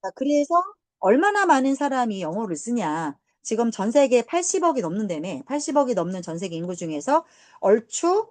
자, 그래서 얼마나 많은 사람이 영어를 쓰냐. 지금 전 세계 80억이 넘는다며. 80억이 넘는 전 세계 인구 중에서 얼추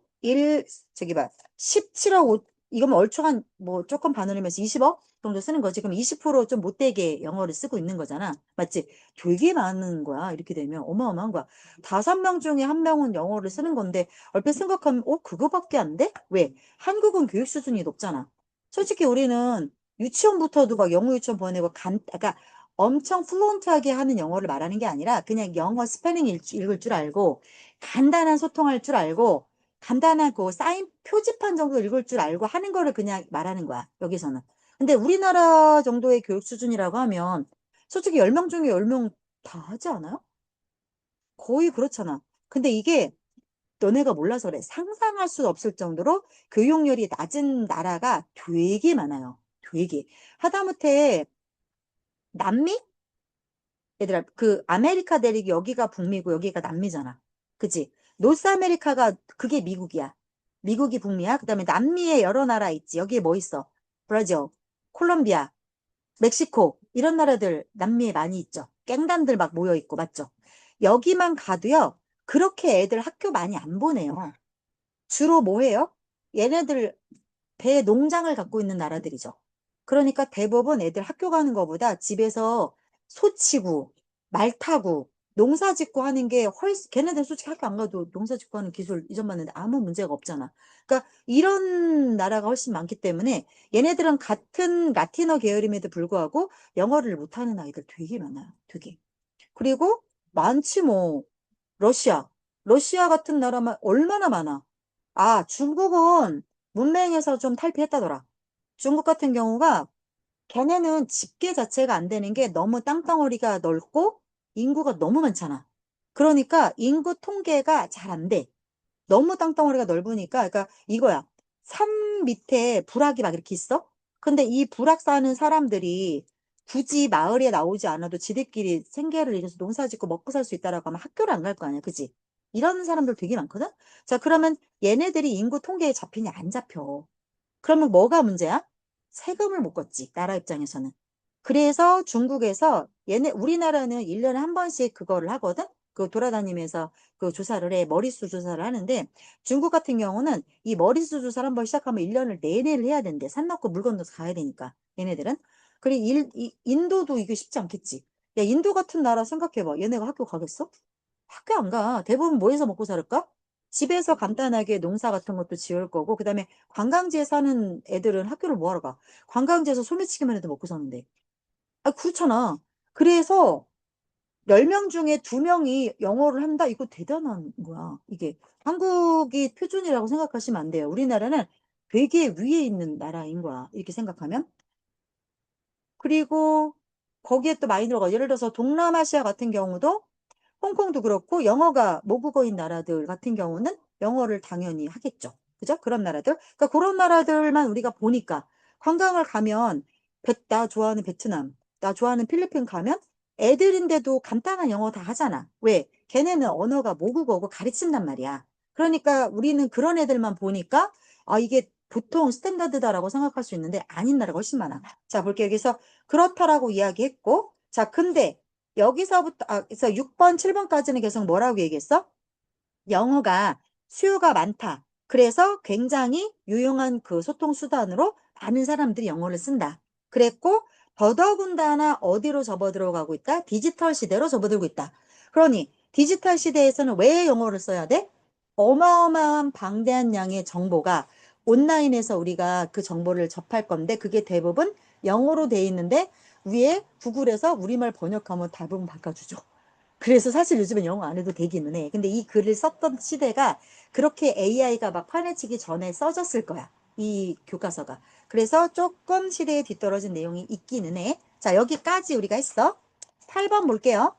저기 봐. 17억, 이거면 얼추 한, 뭐, 조금 반올리면서 20억 정도 쓰는 거지. 그럼 20%좀 못되게 영어를 쓰고 있는 거잖아. 맞지? 되게 많은 거야. 이렇게 되면 어마어마한 거야. 5명 중에 1명은 영어를 쓰는 건데, 얼핏 생각하면, 그거밖에 안 돼? 왜? 한국은 교육 수준이 높잖아. 솔직히 우리는 유치원부터도 막 영어 유치원 보내고 그러니까 엄청 플루언트하게 하는 영어를 말하는 게 아니라 그냥 영어 스펠링 읽을 줄 알고 간단한 소통할 줄 알고 간단한 그 사인 표지판 정도 읽을 줄 알고 하는 거를 그냥 말하는 거야, 여기서는. 근데 우리나라 정도의 교육 수준이라고 하면 솔직히 10명 중에 10명 다 하지 않아요? 거의 그렇잖아. 근데 이게 너네가 몰라서 그래. 상상할 수 없을 정도로 교육열이 낮은 나라가 되게 많아요. 되게. 하다못해 남미? 얘들아, 그 아메리카 대륙이 여기가 북미고 여기가 남미잖아. 그치? 노스 아메리카가 그게 미국이야. 미국이 북미야. 그다음에 남미에 여러 나라 있지. 여기에 뭐 있어? 브라질, 콜롬비아, 멕시코 이런 나라들 남미에 많이 있죠. 갱단들 막 모여 있고 맞죠? 여기만 가도요. 그렇게 애들 학교 많이 안 보내요. 주로 뭐 해요? 얘네들 배 농장을 갖고 있는 나라들이죠. 그러니까 대부분 애들 학교 가는 것보다 집에서 소 치고 말 타고 농사 짓고 하는 게 훨씬 걔네들 솔직히 학교 안 가도 농사 짓고 하는 기술 이전받는데 아무 문제가 없잖아. 그러니까 이런 나라가 훨씬 많기 때문에 얘네들은 같은 라틴어 계열임에도 불구하고 영어를 못하는 아이들 되게 많아요. 되게. 그리고 많지 뭐. 러시아. 러시아 같은 나라만 얼마나 많아. 아, 중국은 문맹에서 좀 탈피했다더라. 중국 같은 경우가 걔네는 집계 자체가 안 되는 게 너무 땅덩어리가 넓고 인구가 너무 많잖아. 그러니까 인구 통계가 잘 안 돼. 너무 땅덩어리가 넓으니까, 그러니까 이거야. 산 밑에 부락이 막 이렇게 있어? 근데 이 부락 사는 사람들이 굳이 마을에 나오지 않아도 지들끼리 생계를 이뤄서 농사 짓고 먹고 살 수 있다라고 하면 학교를 안 갈 거 아니야. 그지? 이런 사람들 되게 많거든? 자, 그러면 얘네들이 인구 통계에 잡히냐? 안 잡혀. 그러면 뭐가 문제야? 세금을 못 걷지, 나라 입장에서는. 그래서 중국에서 우리나라는 1년에 한 번씩 그거를 하거든? 그 돌아다니면서 그 조사를 해. 머릿수 조사를 하는데 중국 같은 경우는 이 머릿수 조사를 한 번 시작하면 1년을 내내를 해야 된대. 산 넘고 물 건너서 가야 되니까, 얘네들은. 그리고 인도도 이게 쉽지 않겠지. 야, 인도 같은 나라 생각해봐. 얘네가 학교 가겠어? 학교 안 가. 대부분 뭐 해서 먹고 살을까? 집에서 간단하게 농사 같은 것도 지을 거고, 그 다음에 관광지에 사는 애들은 학교를 뭐 하러 가? 관광지에서 소매치기만 해도 먹고 사는데. 아, 그렇잖아. 그래서 10명 중에 2명이 영어를 한다? 이거 대단한 거야. 이게 한국이 표준이라고 생각하시면 안 돼요. 우리나라는 되게 위에 있는 나라인 거야. 이렇게 생각하면. 그리고 거기에 또 많이 들어가. 예를 들어서 동남아시아 같은 경우도 홍콩도 그렇고 영어가 모국어인 나라들 같은 경우는 영어를 당연히 하겠죠. 그죠? 그런 나라들. 그러니까 그런 나라들만 우리가 보니까 관광을 가면 나 좋아하는 베트남, 나 좋아하는 필리핀 가면 애들인데도 간단한 영어 다 하잖아. 왜? 걔네는 언어가 모국어고 가르친단 말이야. 그러니까 우리는 그런 애들만 보니까 아, 이게 보통 스탠다드다라고 생각할 수 있는데 아닌 나라가 훨씬 많아. 자, 볼게요. 여기서 그렇다라고 이야기했고, 자, 근데 여기서부터, 그래서 6번, 7번까지는 계속 뭐라고 얘기했어? 영어가 수요가 많다. 그래서 굉장히 유용한 그 소통 수단으로 많은 사람들이 영어를 쓴다. 그랬고, 더더군다나 어디로 접어들어가고 있다? 디지털 시대로 접어들고 있다. 그러니, 디지털 시대에서는 왜 영어를 써야 돼? 어마어마한 방대한 양의 정보가 온라인에서 우리가 그 정보를 접할 건데, 그게 대부분 영어로 돼 있는데, 위에 구글에서 우리말 번역하면 대부분 바꿔주죠. 그래서 사실 요즘엔 영어 안 해도 되기는 해. 근데 이 글을 썼던 시대가 그렇게 AI가 막 판해지기 전에 써졌을 거야. 이 교과서가. 그래서 조금 시대에 뒤떨어진 내용이 있기는 해. 자, 여기까지 우리가 했어. 8번 볼게요.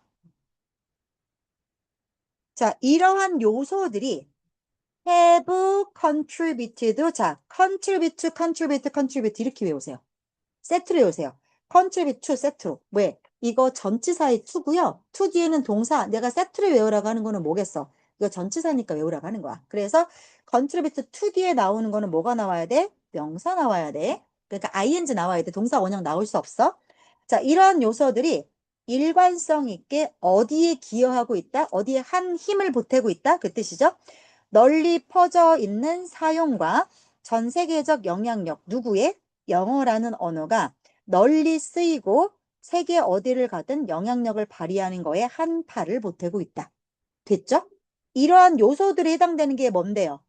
자, 이러한 요소들이 have contributed. 자, contribute 이렇게 외우세요. 세트로 외우세요. contribute to 세트로. 왜? 이거 전치사의 to고요. to 뒤에는 동사. 내가 세트를 외우라고 하는 거는 뭐겠어? 이거 전치사니까 외우라고 하는 거야. 그래서 contribute to 뒤에 나오는 거는 뭐가 나와야 돼? 명사 나와야 돼. 그러니까 ing 나와야 돼. 동사 원형 나올 수 없어. 자, 이러한 요소들이 일관성 있게 어디에 기여하고 있다? 어디에 한 힘을 보태고 있다? 그 뜻이죠. 널리 퍼져 있는 사용과 전 세계적 영향력, 누구의? 영어라는 언어가 널리 쓰이고 세계 어디를 가든 영향력을 발휘하는 거에 한 팔을 보태고 있다. 됐죠? 이러한 요소들이 해당되는 게 뭔데요?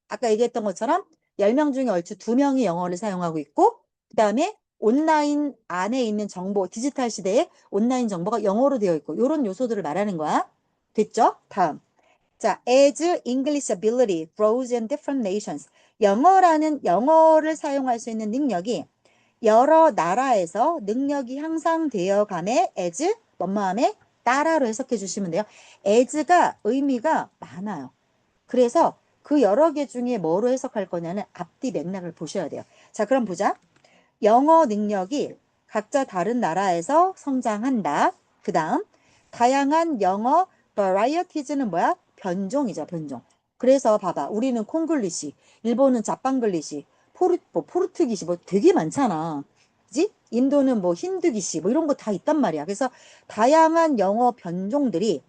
아까 얘기했던 것처럼 10명 중에 얼추 2명이 영어를 사용하고 있고, 그 다음에 온라인 안에 있는 정보, 디지털 시대에 온라인 정보가 영어로 되어 있고, 이런 요소들을 말하는 거야. 됐죠? 다음. 자, as English ability grows in different nations. 영어를 사용할 수 있는 능력이 여러 나라에서 능력이 향상되어 감에 as 뭐뭐함에 따라로 해석해 주시면 돼요. as가 의미가 많아요. 그래서 그 여러 개 중에 뭐로 해석할 거냐는 앞뒤 맥락을 보셔야 돼요. 자, 그럼 보자. 영어 능력이 각자 다른 나라에서 성장한다. 그 다음, 다양한 영어 varieties,는 뭐야? 변종이죠, 변종. 그래서 봐봐. 우리는 콩글리시, 일본은 자판글리시, 포르투기시, 뭐 되게 많잖아. 그지? 인도는 뭐 힌두기시, 뭐 이런 거 다 있단 말이야. 그래서 다양한 영어 변종들이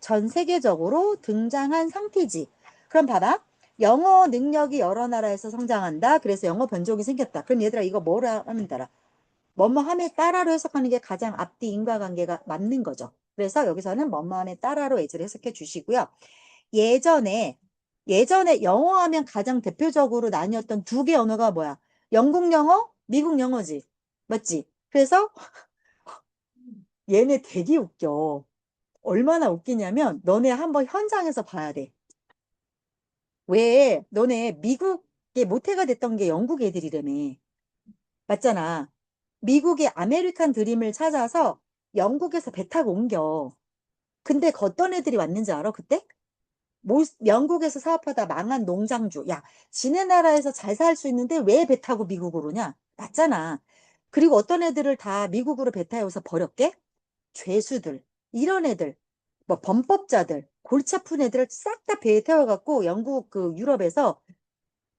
전 세계적으로 등장한 상태지. 그럼 봐봐. 영어 능력이 여러 나라에서 성장한다. 그래서 영어 변종이 생겼다. 그럼 얘들아 이거 뭐라 하면 따라? 뭐뭐함에 따라로 해석하는 게 가장 앞뒤 인과관계가 맞는 거죠. 그래서 여기서는 뭐뭐함에 따라로 예제를 해석해 주시고요. 예전에 영어 하면 가장 대표적으로 나뉘었던 두 개 언어가 뭐야? 영국 영어, 미국 영어지. 맞지? 그래서 얘네 되게 웃겨. 얼마나 웃기냐면 너네 한번 현장에서 봐야 돼. 왜 너네 미국에 모태가 됐던 게 영국 애들이라며. 맞잖아. 미국의 아메리칸 드림을 찾아서 영국에서 배 타고 옮겨. 근데 그 어떤 애들이 왔는지 알아, 그때? 영국에서 사업하다 망한 농장주. 야, 지네 나라에서 잘 살 수 있는데 왜 배 타고 미국으로 오냐? 맞잖아. 그리고 어떤 애들을 다 미국으로 배 타여서 버렸게? 죄수들, 이런 애들, 뭐 범법자들, 골치 아픈 애들을 싹 다 배에 태워갖고 영국 그 유럽에서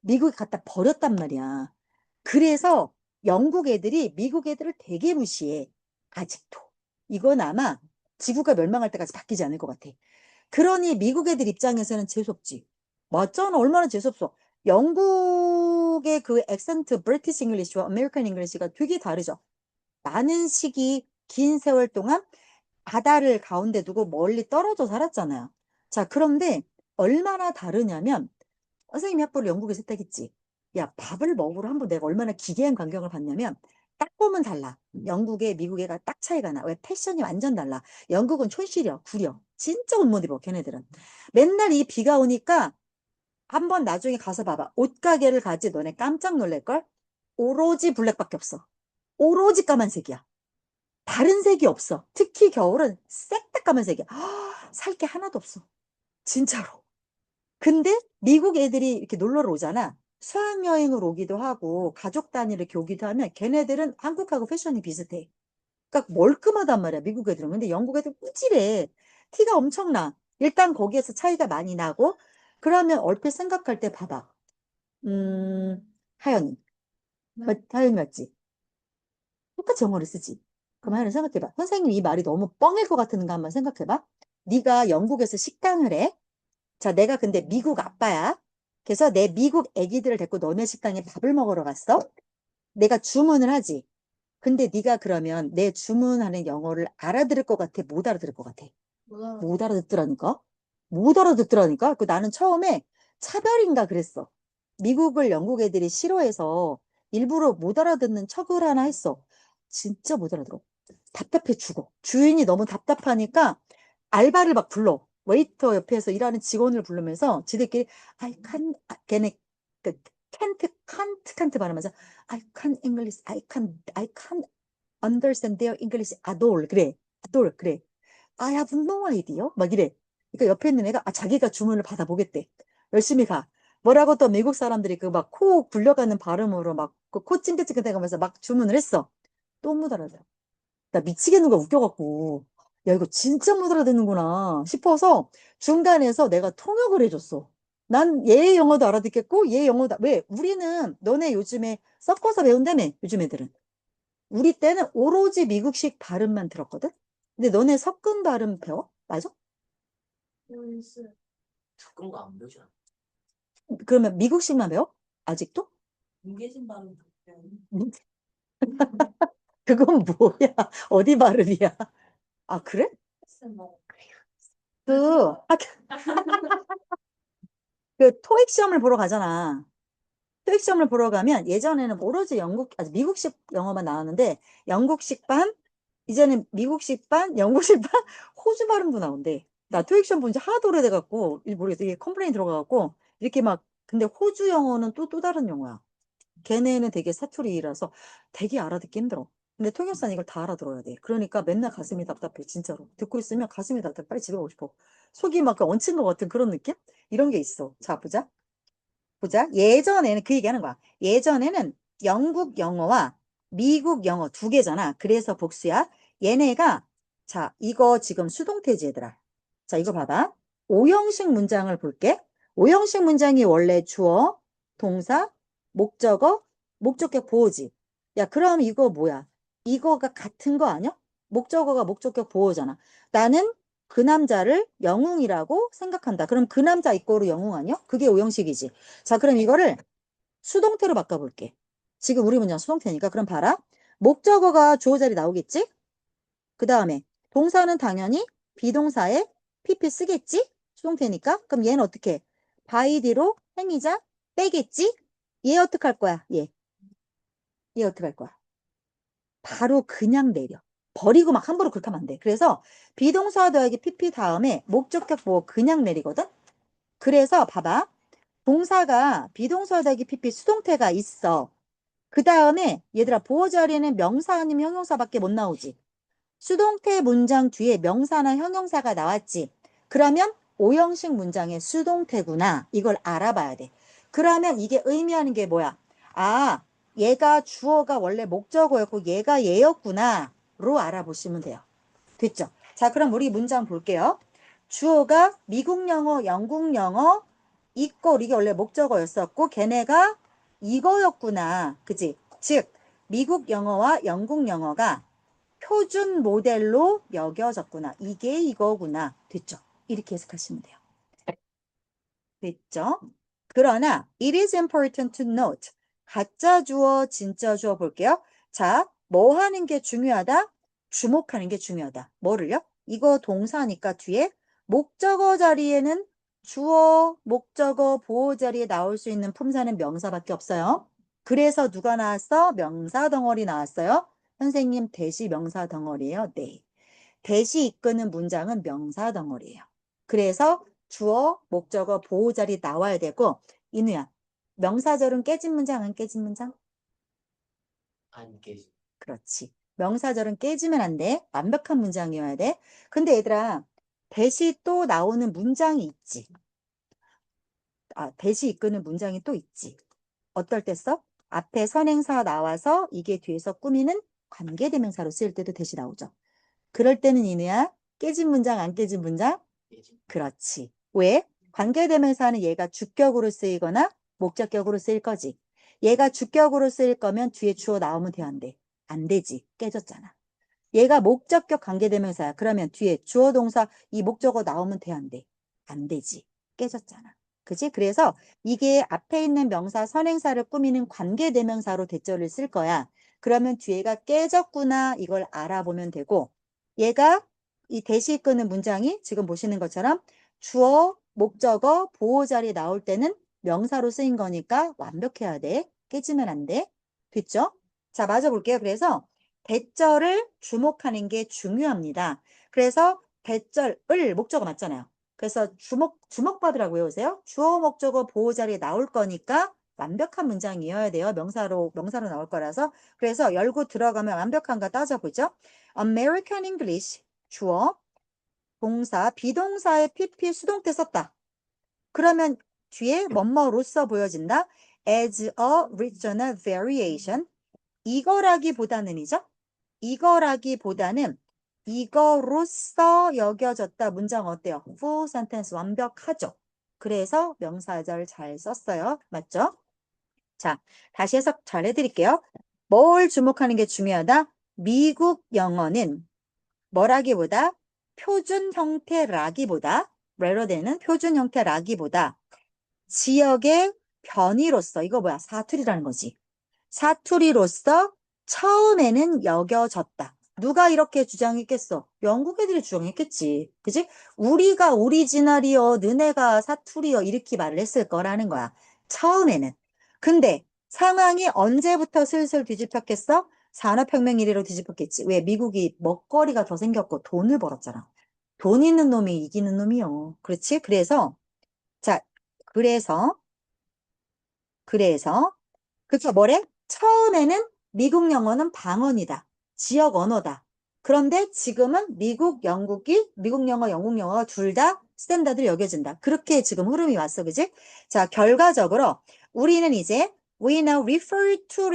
미국에 갖다 버렸단 말이야. 그래서 영국 애들이 미국 애들을 되게 무시해. 아직도. 이건 아마 지구가 멸망할 때까지 바뀌지 않을 것 같아. 그러니 미국 애들 입장에서는 재수없지. 맞잖아. 얼마나 재수없어. 영국의 그 액센트, 브리티시 잉글리시와 아메리칸 잉글리시가 되게 다르죠. 많은 시기, 긴 세월 동안 바다를 가운데 두고 멀리 떨어져 살았잖아요. 자, 그런데 얼마나 다르냐면 선생님이 학부를 영국에서 했다겠지. 야, 밥을 먹으러 한번 내가 얼마나 기괴한 광경을 봤냐면 딱 보면 달라. 영국에 미국에가 딱 차이가 나. 왜 패션이 완전 달라. 영국은 촌시려, 구려. 진짜 옷 못 입어, 걔네들은. 맨날 이 비가 오니까 한번 나중에 가서 봐봐. 옷가게를 가지 너네 깜짝 놀랄걸? 오로지 블랙밖에 없어. 오로지 까만색이야. 다른 색이 없어. 특히 겨울은 색 다 까만색이야. 살 게 하나도 없어. 진짜로. 근데 미국 애들이 이렇게 놀러 오잖아. 수학여행을 오기도 하고 가족 단위로 이렇게 오기도 하면 걔네들은 한국하고 패션이 비슷해. 그러니까 멀끔하단 말이야, 미국 애들은. 근데 영국 애들은 꾸질해. 티가 엄청나. 일단 거기에서 차이가 많이 나고 그러면 얼핏 생각할 때 봐봐. 하연이. 하연이 맞지? 똑같이 영어를 쓰지. 그럼 하연이 생각해봐. 선생님 이 말이 너무 뻥일 것 같은가 한번 생각해봐. 네가 영국에서 식당을 해. 자, 내가 근데 미국 아빠야. 그래서 내 미국 애기들을 데리고 너네 식당에 밥을 먹으러 갔어. 내가 주문을 하지. 근데 네가 그러면 내 주문하는 영어를 알아들을 것 같아? 못 알아들을 것 같아? 못 알아듣더라니까? 못 알아듣더라니까? 그 나는 처음에 차별인가 그랬어. 미국을 영국 애들이 싫어해서 일부러 못 알아듣는 척을 하나 했어. 진짜 못 알아들어. 답답해 죽어. 주인이 너무 답답하니까 알바를 막 불러. 웨이터 옆에서 일하는 직원을 부르면서 지들끼리 I can, 걔네 그 can't 발음하자. I can understand their English at all. 그래. at all. 그래. I have no idea. 막 이래. 그러니까 옆에 있는 애가 자기가 주문을 받아보겠대. 열심히 가. 뭐라고 또 미국 사람들이 그 막 코 굴려가는 발음으로 막 그 코 찡긋찡긋해가면서 막 주문을 했어. 또 못 알아들어. 나 미치겠는 거야 웃겨갖고. 야 이거 진짜 못 알아듣는구나 싶어서 중간에서 내가 통역을 해줬어. 난 얘 영어도 알아듣겠고 얘 영어도 왜 우리는 너네 요즘에 섞어서 배운다며 요즘 애들은 우리 때는 오로지 미국식 발음만 들었거든? 근데 너네 섞은 발음 배워? 맞아? 섞은 거 안 배우잖아. 그러면 미국식만 배워? 아직도? 뭉개진 발음. 그건 뭐야? 어디 발음이야? 아, 그래? 그, 그 토익 시험을 보러 가잖아. 토익 시험을 보러 가면 예전에는 오로지 미국식 영어만 나왔는데 영국식 반, 이제는 미국식 반, 영국식 반, 호주 발음도 나온대. 나 토익 시험 본 지 하나도 오래돼갖고 모르겠어. 이게 컴플레인 들어가갖고 이렇게 막 근데 호주 영어는 또 다른 영어야. 걔네는 되게 사투리라서 되게 알아듣기 힘들어. 근데 통역사는 이걸 다 알아들어야 돼. 그러니까 맨날 가슴이 답답해, 진짜로. 듣고 있으면 가슴이 답답해. 빨리 집에 가고 싶어. 속이 막 얹힌 것 같은 그런 느낌? 이런 게 있어. 자, 보자. 보자. 예전에는 그 얘기하는 거야. 예전에는 영국 영어와 미국 영어 두 개잖아. 그래서 복수야. 얘네가 자, 이거 지금 수동태지 얘들아. 자, 이거 봐봐. 오형식 문장을 볼게. 오형식 문장이 원래 주어, 동사, 목적어, 목적격 보호지. 야, 그럼 이거 뭐야? 이거가 같은 거 아니야? 목적어가 목적격 보호잖아. 나는 그 남자를 영웅이라고 생각한다. 그럼 그 남자 이꼬르 영웅 아니야? 그게 오형식이지. 자, 그럼 이거를 수동태로 바꿔볼게. 지금 우리 문장 수동태니까. 그럼 봐라. 목적어가 주어 자리 나오겠지? 그 다음에 동사는 당연히 비동사에 PP 쓰겠지? 수동태니까. 그럼 얘는 어떻게 해? by 뒤로 행위자 빼겠지? 얘 어떡할 거야? 얘 어떡할 거야? 바로 그냥 내려. 버리고 막 함부로 그렇게 하면 안 돼. 그래서 비동사 더하기 PP 다음에 목적격 뭐 그냥 내리거든? 그래서 봐봐. 동사가 비동사 더하기 PP 수동태가 있어. 그 다음에 얘들아 보호 자리에는 명사 아니면 형용사밖에 못 나오지. 수동태 문장 뒤에 명사나 형용사가 나왔지. 그러면 오형식 문장의 수동태구나. 이걸 알아봐야 돼. 그러면 이게 의미하는 게 뭐야? 아, 얘가 주어가 원래 목적어였고 얘가 얘였구나. 로 알아보시면 돼요. 됐죠? 자, 그럼 우리 문장 볼게요. 주어가 미국 영어, 영국 영어, 이꼴 이게 원래 목적어였었고 걔네가 이거였구나. 그지? 즉, 미국 영어와 영국 영어가 표준 모델로 여겨졌구나. 이게 이거구나. 됐죠? 이렇게 해석하시면 돼요. 됐죠? 그러나 it is important to note. 가짜 주어, 진짜 주어 볼게요. 자, 뭐 하는 게 중요하다? 주목하는 게 중요하다. 뭐를요? 이거 동사니까 뒤에 목적어 자리에는 주어, 목적어, 보호 자리에 나올 수 있는 품사는 명사밖에 없어요. 그래서 누가 나왔어? 명사 덩어리 나왔어요. 선생님 대시 명사 덩어리예요. 네. 대시 이끄는 문장은 명사 덩어리예요. 그래서 주어, 목적어, 보호 자리 나와야 되고 이누야, 명사절은 깨진 문장 안 깨진 문장? 안 깨지. 그렇지. 명사절은 깨지면 안 돼. 완벽한 문장이어야 돼. 근데 얘들아, 대시 또 나오는 문장이 있지. 아, 대시 이끄는 문장이 또 있지. 어떨 때 써? 앞에 선행사 나와서 이게 뒤에서 꾸미는 관계대명사로 쓰일 때도 대시 나오죠. 그럴 때는 이누야, 깨진 문장 안 깨진 문장? 깨지. 그렇지. 왜? 관계대명사는 얘가 주격으로 쓰이거나 목적격으로 쓰일 거지. 얘가 주격으로 쓰일 거면 뒤에 주어 나오면 돼, 안 돼? 안 되지. 깨졌잖아. 얘가 목적격 관계대명사야. 그러면 뒤에 주어 동사 이 목적어 나오면 돼, 안 돼? 안 되지. 깨졌잖아. 그지? 그래서 이게 앞에 있는 명사 선행사를 꾸미는 관계대명사로 대절을 쓸 거야. 그러면 뒤에가 깨졌구나 이걸 알아보면 되고 얘가 이 대시 이끄는 문장이 지금 보시는 것처럼 주어, 목적어, 보호 자리에 나올 때는 명사로 쓰인 거니까 완벽해야 돼. 깨지면 안 돼. 됐죠? 자, 맞아 볼게요. 그래서 대절을 주목하는 게 중요합니다. 그래서 대절을 목적어 맞잖아요. 그래서 주목받으라고 외우세요. 주어, 목적어, 보호 자리에 나올 거니까 완벽한 문장이어야 돼요. 명사로 나올 거라서. 그래서 열고 들어가면 완벽한가 따져보죠. American English, 주어, 동사, 비동사의 PP 수동태 썼다. 그러면 뒤에 뭐뭐로써 보여진다. As a regional variation. 이거라기보다는이죠. 이거라기보다는 이거로써 여겨졌다. 문장 어때요? Full sentence 완벽하죠. 그래서 명사절 잘 썼어요. 맞죠? 자, 다시 해석 잘 해드릴게요. 뭘 주목하는 게 중요하다? 미국 영어는 뭐라기보다 표준 형태라기보다 ratherthan은 표준 형태라기보다 지역의 변이로서 이거 뭐야? 사투리라는 거지. 사투리로서 처음에는 여겨졌다. 누가 이렇게 주장했겠어? 영국 애들이 주장했겠지. 그지? 우리가 오리지널이여, 너네가 사투리여, 이렇게 말을 했을 거라는 거야. 처음에는. 근데 상황이 언제부터 슬슬 뒤집혔겠어? 산업혁명 이래로 뒤집혔겠지. 왜? 미국이 먹거리가 더 생겼고 돈을 벌었잖아. 돈 있는 놈이 이기는 놈이요. 그렇지? 자, 그래서, 그래서, 그쵸, 뭐래? 처음에는 미국 영어는 방언이다. 지역 언어다. 그런데 지금은 미국 영어, 영국 영어가 둘 다 스탠다드로 여겨진다. 그렇게 지금 흐름이 왔어, 그지? 자, 결과적으로 우리는 이제 we now refer to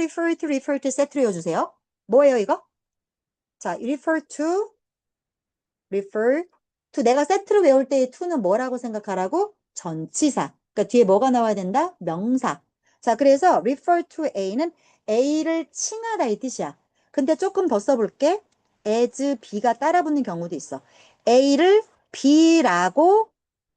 세트로 이어주세요. 뭐예요, 이거? 자, refer to 내가 세트로 외울 때의 to는 뭐라고 생각하라고? 전치사. 그러니까 뒤에 뭐가 나와야 된다? 명사. 자, 그래서 refer to A는 A를 칭하다 이 뜻이야. 근데 조금 더 써볼게. as B가 따라붙는 경우도 있어. A를 B라고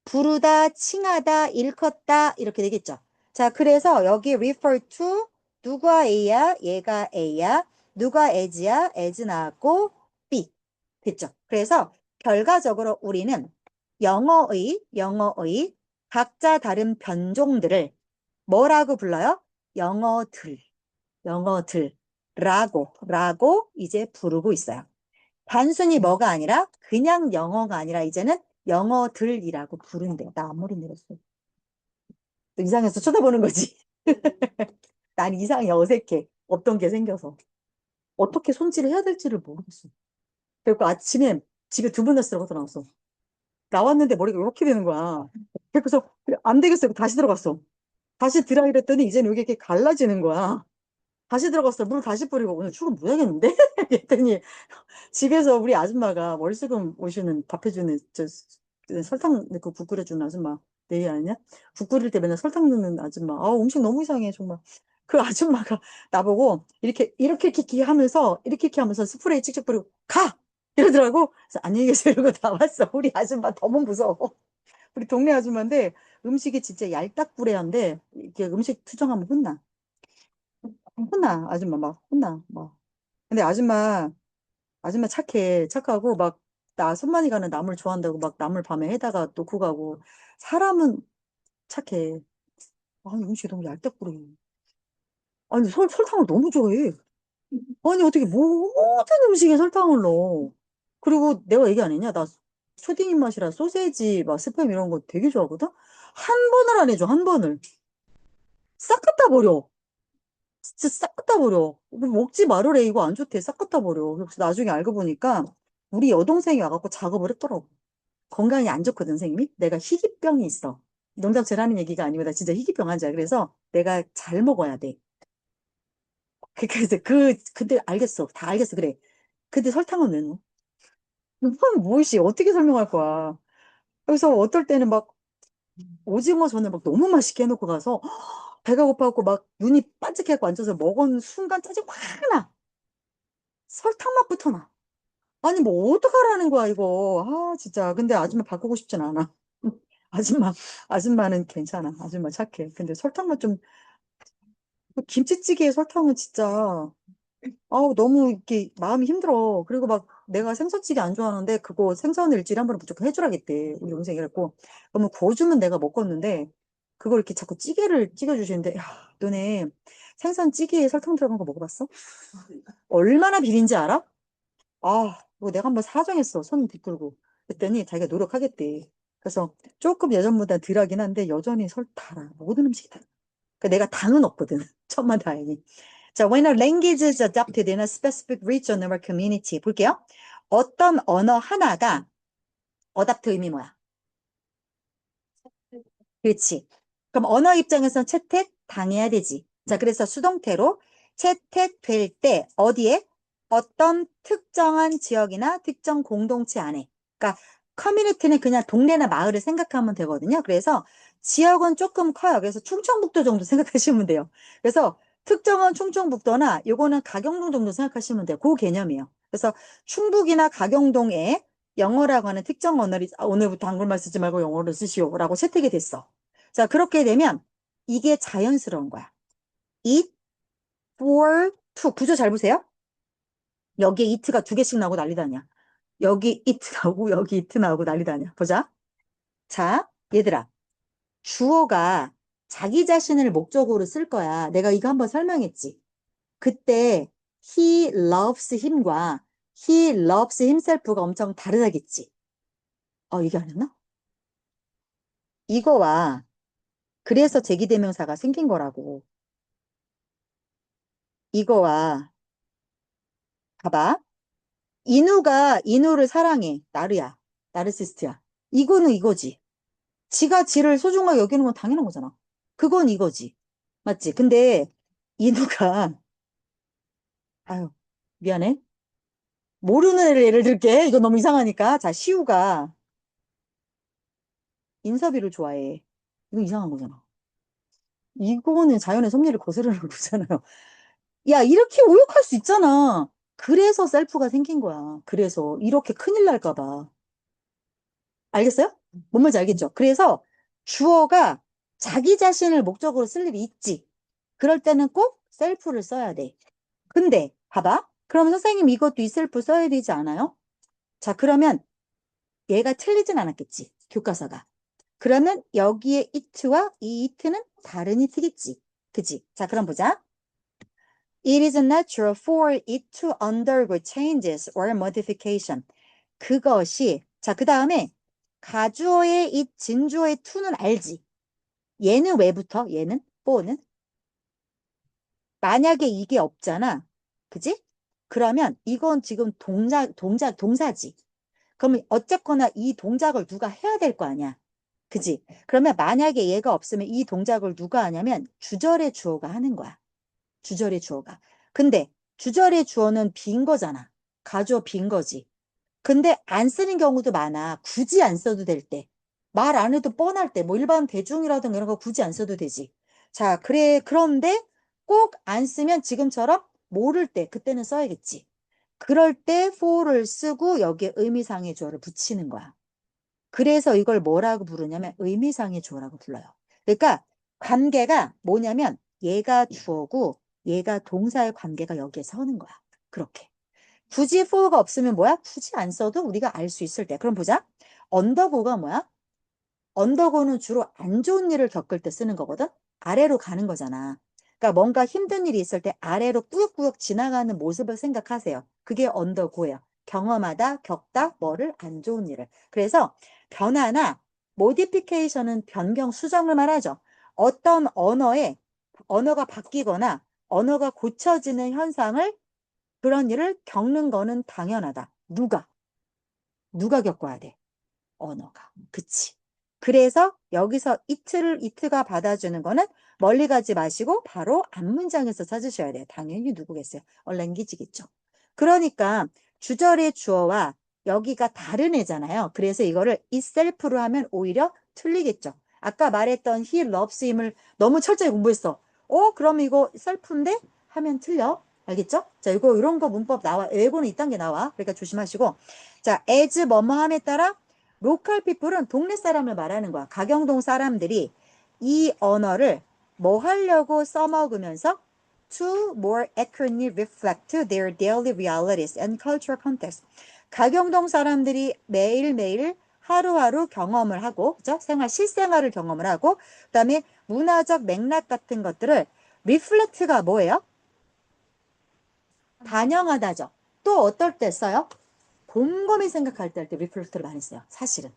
부르다, 칭하다, 일컫다 이렇게 되겠죠. 자, 그래서 여기 refer to 누가 A야? 얘가 A야. 누가 as야? as 나왔고 됐죠? 그래서 결과적으로 우리는 영어의 각자 다른 변종들을 뭐라고 불러요? 라고 이제 부르고 있어요. 단순히 뭐가 아니라 그냥 영어가 아니라 이제는 영어들이라고 부른대요. 나 앞머리 내렸어. 또 이상해서 쳐다보는 거지. 난 이상해, 어색해. 없던 게 생겨서. 어떻게 손질을 해야 될지를 모르겠어. 그리고 아침에 집에 두 번 다시 들어갔어. 나왔는데 머리가 이렇게 되는 거야. 그래서 그래, 안 되겠어. 다시 들어갔어. 다시 드라이를 했더니 이제는 여기 이렇게 갈라지는 거야. 다시 들어갔어. 물 다시 뿌리고 오늘 출근 못 하겠는데? 그랬더니 집에서 우리 아줌마가 월수금 오시는 밥 해주는 설탕 넣고 국 끓여주는 아줌마 내일 아니냐? 국 끓일 때 맨날 설탕 넣는 아줌마. 아 음식 너무 이상해 정말. 그 아줌마가 나보고 이렇게 하면서 이렇게 하면서 스프레이 찍찍 뿌리고 가! 이러더라고. 그래서 안녕히 계세요 이러고 나왔어. 우리 아줌마 너무 무서워. 우리 동네 아줌마인데 음식이 진짜 얄딱부레한데 이게 음식 투정하면 혼나 아줌마 막 혼나 막. 근데 아줌마 착하고 막 나 손만이 가는 나물 좋아한다고 막 나물 밤에 해다가 놓고 가고 사람은 착해. 아니 음식이 너무 얄딱부레. 아니 설탕을 너무 좋아해. 아니 어떻게 모든 음식에 설탕을 넣어. 그리고 내가 얘기 안 했냐? 나 초딩 입맛이라 소세지 막 스팸 이런 거 되게 좋아하거든. 한 번을 안 해줘 한 번을. 싹 갖다 버려. 진짜 싹 갖다 버려. 먹지 말으래. 이거 안 좋대. 싹 갖다 버려. 그래서 나중에 알고 보니까 우리 여동생이 와갖고 작업을 했더라고. 건강이 안 좋거든, 선생님이. 내가 희귀병이 있어. 농담처럼 하는 얘기가 아니고 나 진짜 희귀병 환자야. 그래서 내가 잘 먹어야 돼. 그래서 근데 알겠어. 다 알겠어. 그래. 근데 설탕은 왜 넣어? 이건 무엇이 어떻게 설명할 거야. 그래서 어떨 때는 막 오징어 전을 막 너무 맛있게 해놓고 가서 배가 고파갖고 막 눈이 반짝해갖고 앉아서 먹은 순간 짜증 확 나. 설탕 맛부터 나. 아니, 뭐, 어떡하라는 거야, 이거. 아, 진짜. 근데 아줌마 바꾸고 싶진 않아. 아줌마, 아줌마는 괜찮아. 아줌마 착해. 근데 설탕만 좀, 그 김치찌개에 설탕은 진짜, 아우, 너무 이렇게 마음이 힘들어. 그리고 막 내가 생선찌개 안 좋아하는데 그거 생선을 일주일에 한 번은 무조건 해주라겠대. 우리 동생이 그랬고. 그러면 구워주면 내가 먹겠는데 그걸 이렇게 자꾸 찌개를 찍어주시는데, 야, 너네 생선찌개에 설탕 들어간 거 먹어봤어? 얼마나 비린지 알아? 아, 이거 내가 한번 사정했어. 손 비끌고. 그랬더니 자기가 노력하겠대. 그래서 조금 예전보다 덜 하긴 한데 여전히 설 달아. 모든 음식이 달아. 그 내가 당은 없거든. 천만다행히. 자, when a language is adopted in a specific region or community. 볼게요. 어떤 언어 하나가 어답트 의미 뭐야? 그렇지. 그럼 언어 입장에서는 채택 당해야 되지. 자, 그래서 수동태로 채택될 때 어디에? 어떤 특정한 지역이나 특정 공동체 안에. 그러니까 커뮤니티는 그냥 동네나 마을을 생각하면 되거든요. 그래서 지역은 조금 커요. 그래서 충청북도 정도 생각하시면 돼요. 그래서 특정한 충청북도나 요거는 가경동 정도 생각하시면 돼요. 그 개념이에요. 그래서 충북이나 가경동에 영어라고 하는 특정 언어를 오늘부터 한글말 쓰지 말고 영어를 쓰시오라고 채택이 됐어. 자, 그렇게 되면 이게 자연스러운 거야. eat for to 구조 잘 보세요. 여기에 it가 두 개씩 나오고 난리다냐. 여기 it 나오고 여기 it 나오고 난리다냐. 보자. 자, 얘들아. 주어가 자기 자신을 목적으로 쓸 거야. 내가 이거 한번 설명했지. 그때 he loves him과 he loves himself가 엄청 다르다겠지. 얘기 안 했나? 이거와 그래서 제기대명사가 생긴 거라고. 이거와 봐봐. 인우가 사랑해. 나르야. 나르시스트야. 이거는 이거지. 지가 지를 소중하게 여기는 건 당연한 거잖아. 그건 이거지. 맞지? 근데 인우가 아유 미안해. 모르는 애를 예를 들게. 이거 너무 이상하니까. 자, 시우가 인서비를 좋아해. 이거 이상한 거잖아. 이거는 자연의 섭리를 거스르는 거잖아요. 야, 이렇게 오역할 수 있잖아. 그래서 셀프가 생긴 거야. 그래서 이렇게 큰일 날까 봐. 알겠어요? 뭔 말인지 알겠죠? 그래서 주어가 자기 자신을 목적으로 쓸 일이 있지. 그럴 때는 꼭 셀프를 써야 돼. 근데 봐봐. 그럼 선생님 이것도 이 셀프 써야 되지 않아요? 자, 그러면 얘가 틀리진 않았겠지. 교과서가. 그러면 여기에 it와 이 it는 다른 it겠지. 그지? 자, 그럼 보자. It is natural for it to undergo changes or modification. 그것이, 자, 그 다음에 가주어의 it, 진주어의 to는 알지? 얘는 왜부터? 얘는? for는? 만약에 이게 없잖아. 그지? 그러면 이건 지금 동사지. 그러면 어쨌거나 이 동작을 누가 해야 될 거 아니야. 그지? 그러면 만약에 얘가 없으면 이 동작을 누가 하냐면 주절의 주어가 하는 거야. 주절의 주어가. 근데 주절의 주어는 빈 거잖아. 가주어 빈 거지. 근데 안 쓰는 경우도 많아. 굳이 안 써도 될 때. 말 안 해도 뻔할 때. 뭐 일반 대중이라든가 이런 거 굳이 안 써도 되지. 자, 그래. 그런데 꼭 안 쓰면 지금처럼 모를 때 그때는 써야겠지. 그럴 때 for를 쓰고 여기에 의미상의 주어를 붙이는 거야. 그래서 이걸 뭐라고 부르냐면 의미상의 주어라고 불러요. 그러니까 관계가 뭐냐면 얘가 주어고 얘가 동사의 관계가 여기에 서는 거야. 그렇게. 굳이 for가 없으면 뭐야? 굳이 안 써도 우리가 알 수 있을 때. 그럼 보자. 언더고가 뭐야? 언더고는 주로 안 좋은 일을 겪을 때 쓰는 거거든? 아래로 가는 거잖아. 그러니까 뭔가 힘든 일이 있을 때 아래로 꾸역꾸역 지나가는 모습을 생각하세요. 그게 언더고예요. 경험하다, 겪다, 뭐를 안 좋은 일을. 그래서 변화나 모디피케이션은 변경, 수정을 말하죠. 어떤 언어가 바뀌거나 언어가 고쳐지는 현상을 그런 일을 겪는 거는 당연하다. 누가 겪어야 돼? 언어가. 그치. 그래서 여기서 이트가 받아주는 거는 멀리 가지 마시고 바로 앞문장에서 찾으셔야 돼요. 당연히 누구겠어요? 랭귀지겠죠. 그러니까 주절의 주어와 여기가 다른 애잖아요. 그래서 이거를 itself로 하면 오히려 틀리겠죠. 아까 말했던 he loves him을 너무 철저히 공부했어. 그럼 이거 self인데? 하면 틀려. 알겠죠? 자, 이런 거 문법 나와. 외고는 이딴 게 나와. 그러니까 조심하시고. 자, as 뭐뭐함에 따라 로컬 피플은 동네 사람을 말하는 거야. 가경동 사람들이 이 언어를 뭐 하려고 써먹으면서 to more accurately reflect their daily realities and cultural context. 가경동 사람들이 매일매일 하루하루 경험을 하고, 그죠? 실생활을 경험을 하고, 그 다음에 문화적 맥락 같은 것들을 reflect가 뭐예요? 반영하다죠. 또 어떨 때 써요? 곰곰이 생각할 때 할 때 리플렉트를 많이 써요. 사실은.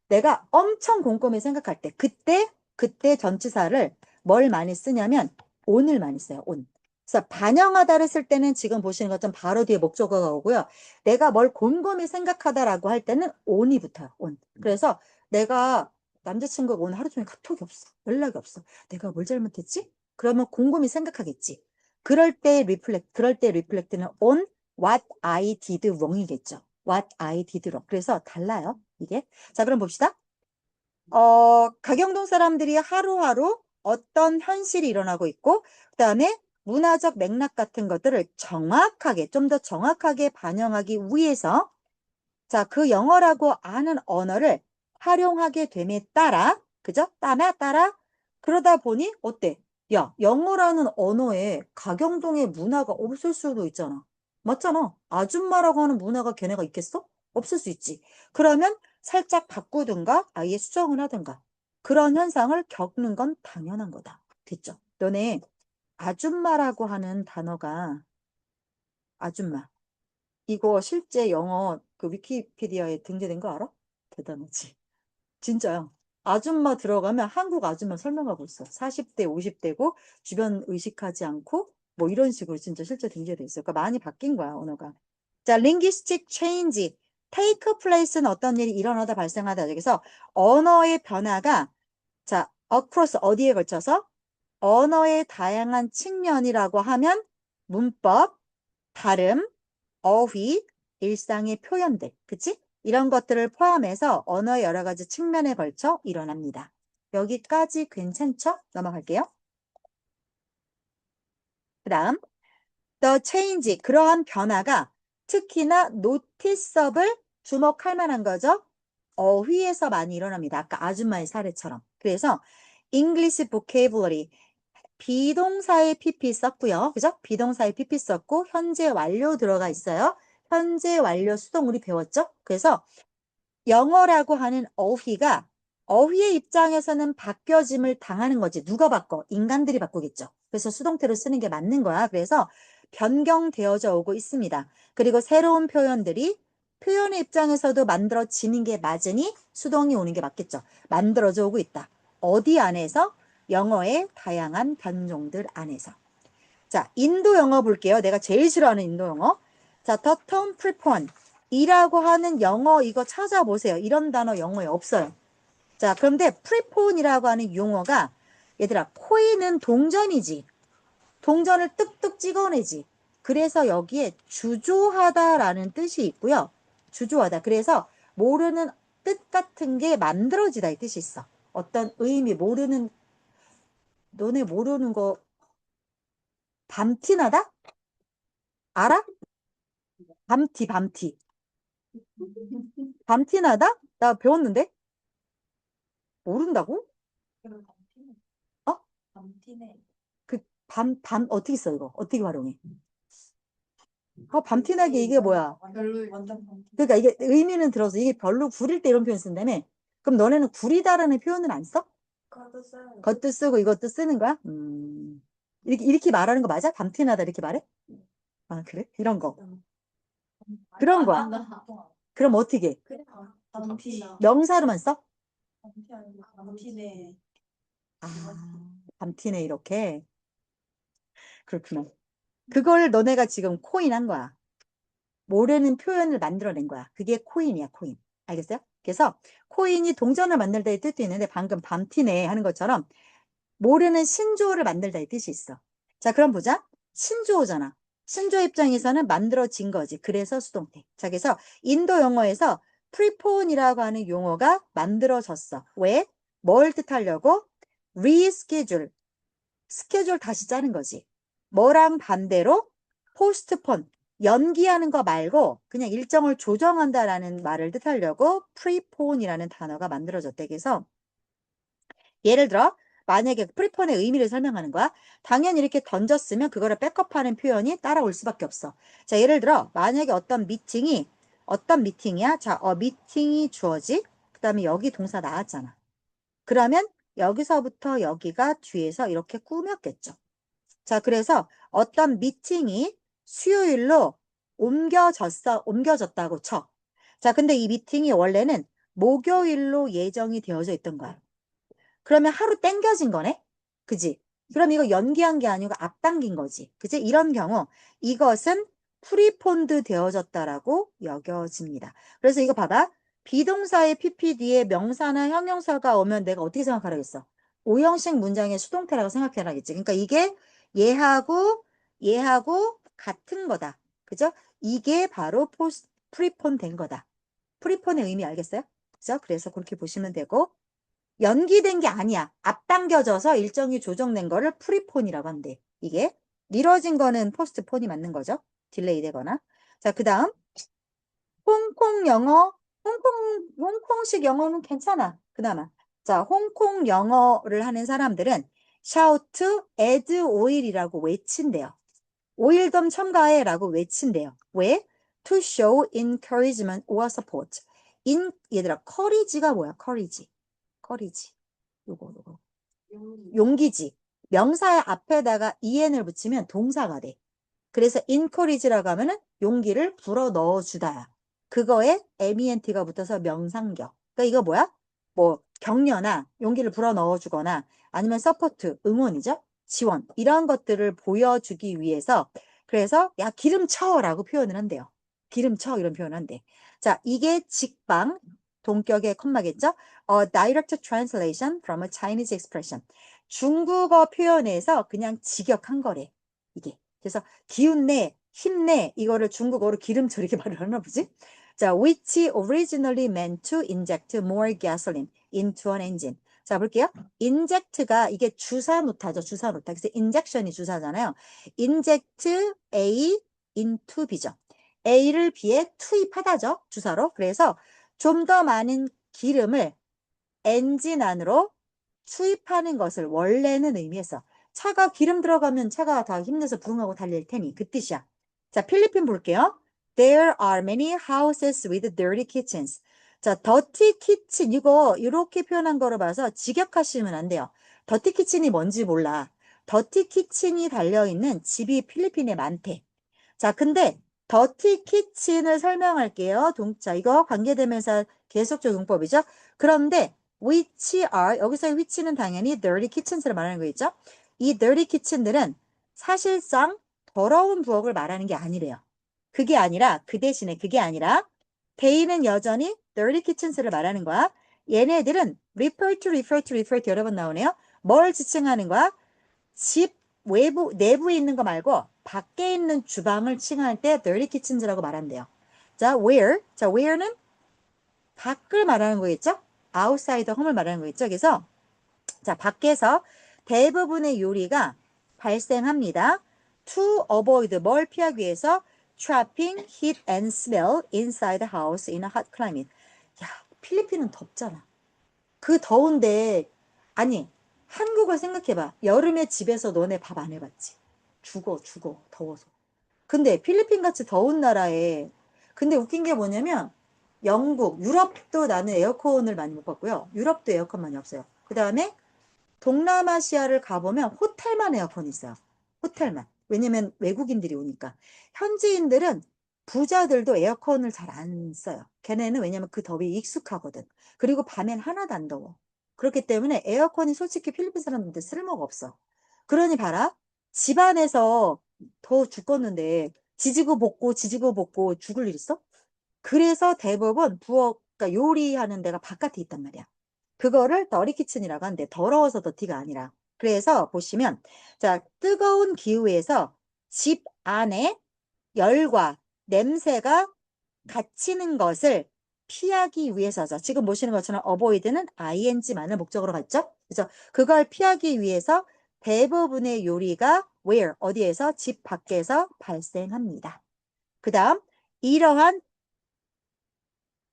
내가 엄청 곰곰이 생각할 때 그때 전치사를 뭘 많이 쓰냐면 on을 많이 써요. on. 그래서 반영하다를 쓸 때는 지금 보시는 것처럼 바로 뒤에 목적어가 오고요. 내가 뭘 곰곰이 생각하다라고 할 때는 on이 붙어요. on. 그래서 내가 남자친구가 오늘 하루 종일 카톡이 없어. 연락이 없어. 내가 뭘 잘못했지? 그러면 곰곰이 생각하겠지. 그럴 때 리플렉트는 on what I did wrong이겠죠. what I did wrong. 그래서 달라요, 이게. 자, 그럼 봅시다. 가경동 사람들이 하루하루 어떤 현실이 일어나고 있고, 그 다음에 문화적 맥락 같은 것들을 정확하게, 좀 더 정확하게 반영하기 위해서 자, 그 영어라고 아는 언어를 활용하게 됨에 따라, 그죠? 따라 그러다 보니 어때? 야, 영어라는 언어에 가경동의 문화가 없을 수도 있잖아. 맞잖아. 아줌마라고 하는 문화가 걔네가 있겠어? 없을 수 있지. 그러면 살짝 바꾸든가 아예 수정을 하든가 그런 현상을 겪는 건 당연한 거다. 됐죠? 너네 아줌마라고 하는 단어가 아줌마. 이거 실제 영어 그 위키피디아에 등재된 거 알아? 대단하지. 진짜요. 아줌마 들어가면 한국 아줌마 설명하고 있어. 40대, 50대고 주변 의식하지 않고 뭐 이런 식으로 진짜 실제 등재돼 있어. 그러니까 많이 바뀐 거야, 언어가. 자, linguistic change. take place는 어떤 일이 일어나다 발생하다. 여기서 언어의 변화가 자, across 어디에 걸쳐서 언어의 다양한 측면이라고 하면 문법, 발음, 어휘, 일상의 표현들, 그치? 이런 것들을 포함해서 언어의 여러 가지 측면에 걸쳐 일어납니다. 여기까지 괜찮죠? 넘어갈게요. 그 다음, the change, 그러한 변화가 특히나 noticeable, 주목할 만한 거죠? 어휘에서 많이 일어납니다. 아까 아줌마의 사례처럼. 그래서 English vocabulary, 비동사의 PP 썼고요. 그죠? 비동사의 PP 썼고 현재 완료 들어가 있어요. 현재 완료 수동 우리 배웠죠? 그래서 영어라고 하는 어휘가 어휘의 입장에서는 바뀌어짐을 당하는 거지. 누가 바꿔? 인간들이 바꾸겠죠. 그래서 수동태로 쓰는 게 맞는 거야. 그래서 변경되어져 오고 있습니다. 그리고 새로운 표현들이 표현의 입장에서도 만들어지는 게 맞으니 수동이 오는 게 맞겠죠. 만들어져 오고 있다. 어디 안에서? 영어의 다양한 변종들 안에서. 자, 인도 영어 볼게요. 내가 제일 싫어하는 인도 영어. 자, the term prepon. 이라고 하는 영어 이거 찾아보세요. 이런 단어 영어에 없어요. 자, 그런데 prepon이라고 하는 용어가 얘들아, 코인은 동전이지. 동전을 뚝뚝 찍어내지. 그래서 여기에 주조하다라는 뜻이 있고요. 주조하다. 그래서 모르는 뜻 같은 게 만들어지다 이 뜻이 있어. 어떤 의미 모르는 너네 모르는 거 밤티나다? 알아? 밤티. 밤티나다? 나 배웠는데? 모른다고? 그럼 밤티네. 어? 밤티네. 그 밤 어떻게 써 이거? 어떻게 활용해? 밤티나게 이게 뭐야? 완전 밤티. 그러니까 이게 의미는 들어서 이게 별로 구릴 때 이런 표현 쓴다며? 그럼 너네는 구리다라는 표현을 안 써? 그것도 써요. 그것도 쓰고 이것도 쓰는 거야? 이렇게 말하는 거 맞아? 밤티나다 이렇게 말해? 아, 그래? 이런 거. 그런 거야. 그럼 어떻게 해? 그냥 밤티나. 명사로만 써? 밤티 아니고 밤티네. 아, 밤티네 이렇게. 그렇구나. 그걸 너네가 지금 코인한 거야. 모르는 표현을 만들어낸 거야. 그게 코인이야, 코인. 알겠어요? 그래서 코인이 동전을 만들다의 뜻도 있는데 방금 밤티네 하는 것처럼 모르는 신조어를 만들다의 뜻이 있어. 자, 그럼 보자. 신조어잖아. 신조어 입장에서는 만들어진 거지. 그래서 수동태. 자, 그래서 인도 영어에서 프리폰이라고 하는 용어가 만들어졌어. 왜? 뭘 뜻하려고? reschedule. 스케줄 다시 짜는 거지. 뭐랑 반대로? postpone. 연기하는 거 말고 그냥 일정을 조정한다라는 말을 뜻하려고 prepone이라는 단어가 만들어졌대. 그래서 예를 들어 만약에 프리폰의 의미를 설명하는 거야. 당연히 이렇게 던졌으면 그거를 백업하는 표현이 따라올 수밖에 없어. 자, 예를 들어 만약에 어떤 미팅이야? 자, 미팅이 주어지. 그 다음에 여기 동사 나왔잖아. 그러면 여기서부터 여기가 뒤에서 이렇게 꾸몄겠죠. 자, 그래서 어떤 미팅이 수요일로 옮겨졌다고 쳐. 자, 근데 이 미팅이 원래는 목요일로 예정이 되어져 있던 거야. 그러면 하루 땡겨진 거네? 그지? 그럼 이거 연기한 게 아니고 앞당긴 거지. 그지? 이런 경우 이것은 프리폰드 되어졌다라고 여겨집니다. 그래서 이거 봐봐. 비동사의 PPD에 명사나 형용사가 오면 내가 어떻게 생각하라겠어? 오형식 문장의 수동태라고 생각해라겠지. 그러니까 이게 얘하고 같은 거다. 그죠? 이게 바로 프리폰 된 거다. 프리폰의 의미 알겠어요? 그죠? 그래서 그렇게 보시면 되고 연기된 게 아니야. 앞당겨져서 일정이 조정된 거를 프리폰이라고 한대. 이게 미뤄진 거는 포스트폰이 맞는 거죠. 딜레이 되거나. 자, 그 다음 홍콩 영어, 홍콩식 영어는 괜찮아. 그나마. 자, 홍콩 영어를 하는 사람들은 shout, add oil이라고 외친대요. 오일 좀 첨가해라고 외친대요. 왜? To show encouragement or support. 얘들아, courage가 뭐야? courage. courage. 요거. 용기지. 명사의 앞에다가 en을 붙이면 동사가 돼. 그래서 encourage라고 하면은 용기를 불어 넣어주다. 그거에 MENT가 붙어서 명상격. 그러니까 이거 뭐야? 뭐 격려나 용기를 불어 넣어주거나 아니면 서포트, 응원이죠. 지원. 이런 것들을 보여주기 위해서 그래서 야 기름 쳐라고 표현을 한대요. 기름 쳐 이런 표현을 한대. 자, 이게 직방 동격의 콤마겠죠? Direct translation from a Chinese expression. 중국어 표현에서 그냥 직역한 거래. 이게. 그래서 기운내, 힘내 이거를 중국어로 기름쳐 이렇게 말을 하나 보지? 자, which originally meant to inject more gasoline into an engine. 자, 볼게요. inject가 이게 주사노타죠. 주사노타. 그래서 injection이 주사잖아요. inject A into B죠. A를 B에 투입하다죠. 주사로. 그래서 좀 더 많은 기름을 엔진 안으로 투입하는 것을 원래는 의미했어. 차가 기름 들어가면 차가 다 힘내서 부응하고 달릴 테니 그 뜻이야. 자, 필리핀 볼게요. There are many houses with dirty kitchens. 자, dirty kitchen 이거 이렇게 표현한 거로 봐서 직역하시면 안 돼요. dirty kitchen이 뭔지 몰라. dirty kitchen이 달려있는 집이 필리핀에 많대. 자, 근데 더티 키친을 설명할게요. 자, 이거 관계대명사 계속적 용법이죠. 그런데 which are 여기서의 which는 당연히 dirty kitchens를 말하는 거 있죠. 이 dirty kitchen들은 사실상 더러운 부엌을 말하는 게 아니래요. 그게 아니라 그 대신에 그게 아니라 they는 여전히 dirty kitchens를 말하는 거야. 얘네들은 refer to 여러 번 나오네요. 뭘 지칭하는 거야? 집 외부 내부에 있는 거 말고 밖에 있는 주방을 칭할 때 dirty kitchens라고 말한대요. 자, where는 밖을 말하는 거겠죠? outside the home을 말하는 거겠죠? 그래서 자, 밖에서 대부분의 요리가 발생합니다. to avoid 뭘 피하기 위해서 trapping heat and smell inside the house in a hot climate. 야, 필리핀은 덥잖아. 그 더운데 아니 한국을 생각해봐. 여름에 집에서 너네 밥 안 해봤지? 죽어 더워서. 근데 필리핀 같이 더운 나라에 근데 웃긴 게 뭐냐면 영국, 유럽도 나는 에어컨을 많이 못 봤고요. 유럽도 에어컨 많이 없어요. 그 다음에 동남아시아를 가보면 호텔만 에어컨이 있어요. 호텔만. 왜냐면 외국인들이 오니까. 현지인들은 부자들도 에어컨을 잘 안 써요. 걔네는 왜냐면 그 더위에 익숙하거든. 그리고 밤엔 하나도 안 더워. 그렇기 때문에 에어컨이 솔직히 필리핀 사람들한테 쓸모가 없어. 그러니 봐라. 집안에서 더워 죽겠는데 지지고 볶고 죽을 일 있어? 그래서 대부분 부엌, 그러니까 요리하는 데가 바깥에 있단 말이야. 그거를 더리 키친이라고 하는데 더러워서 더티가 아니라. 그래서 보시면 자, 뜨거운 기후에서 집 안에 열과 냄새가 갇히는 것을 피하기 위해서죠. 지금 보시는 것처럼 avoid는 ing만을 목적으로 갖죠. 그래서 그걸 피하기 위해서 대부분의 요리가 where 어디에서 집 밖에서 발생합니다. 그 다음 이러한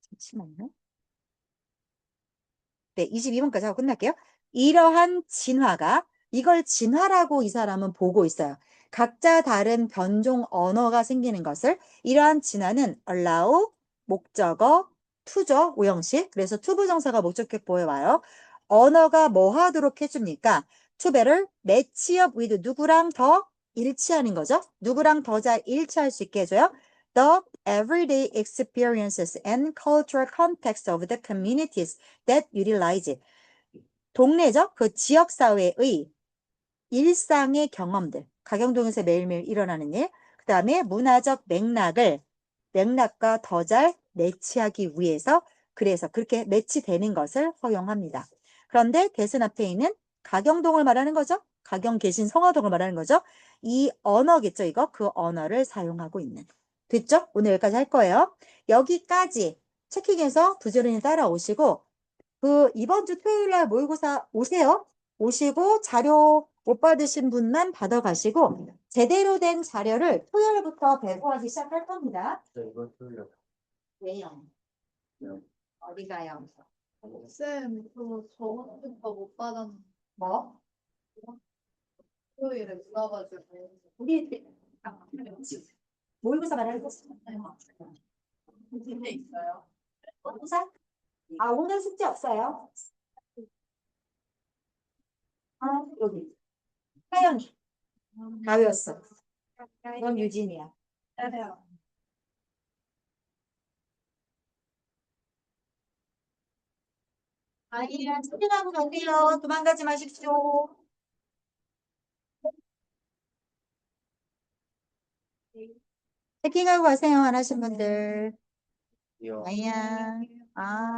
잠시만요. 네, 22번까지 하고 끝날게요. 이러한 진화가 이걸 진화라고 이 사람은 보고 있어요. 각자 다른 변종 언어가 생기는 것을 이러한 진화는 allow, 목적어, to죠, 오형식. 그래서 투부정사가 목적격 보여와요. 언어가 뭐 하도록 해줍니까? to better match up with 누구랑 더 일치하는 거죠. 누구랑 더 잘 일치할 수 있게 해줘요. The everyday experiences and cultural context of the communities that utilize it. 동네죠. 그 지역사회의 일상의 경험들. 가경동에서 매일매일 일어나는 일. 그 다음에 문화적 맥락과 더 잘 매치하기 위해서 그래서 그렇게 매치되는 것을 허용합니다. 그런데 대선 앞에 있는 가경동을 말하는 거죠. 가경 계신 성화동을 말하는 거죠. 이 언어겠죠. 이거 그 언어를 사용하고 있는. 됐죠? 오늘 여기까지 할 거예요. 여기까지 체킹해서 부지런히 따라오시고 그 이번 주 토요일 날 모의고사 오세요. 오시고 자료 못 받으신 분만 받아가시고 제대로 된 자료를 토요일부터 배부하기 시작할 겁니다. 왜요? 어디 가요? 쌤, 저 저번 주거 못 받았는데 뭐? 토요일에 물어가지고. 우리 모의고사 말하는 거 집에 있어요. 모의고사? 아, 오늘 숙제 없어요. 아, 여기. 하연이. 다 외웠어. 넌 유진이야. 네. 아이랑 소개하고 갈게요. 도망가지 마십시오. 체킹하고 가세요. 안 하신 분들. 아이야. 아.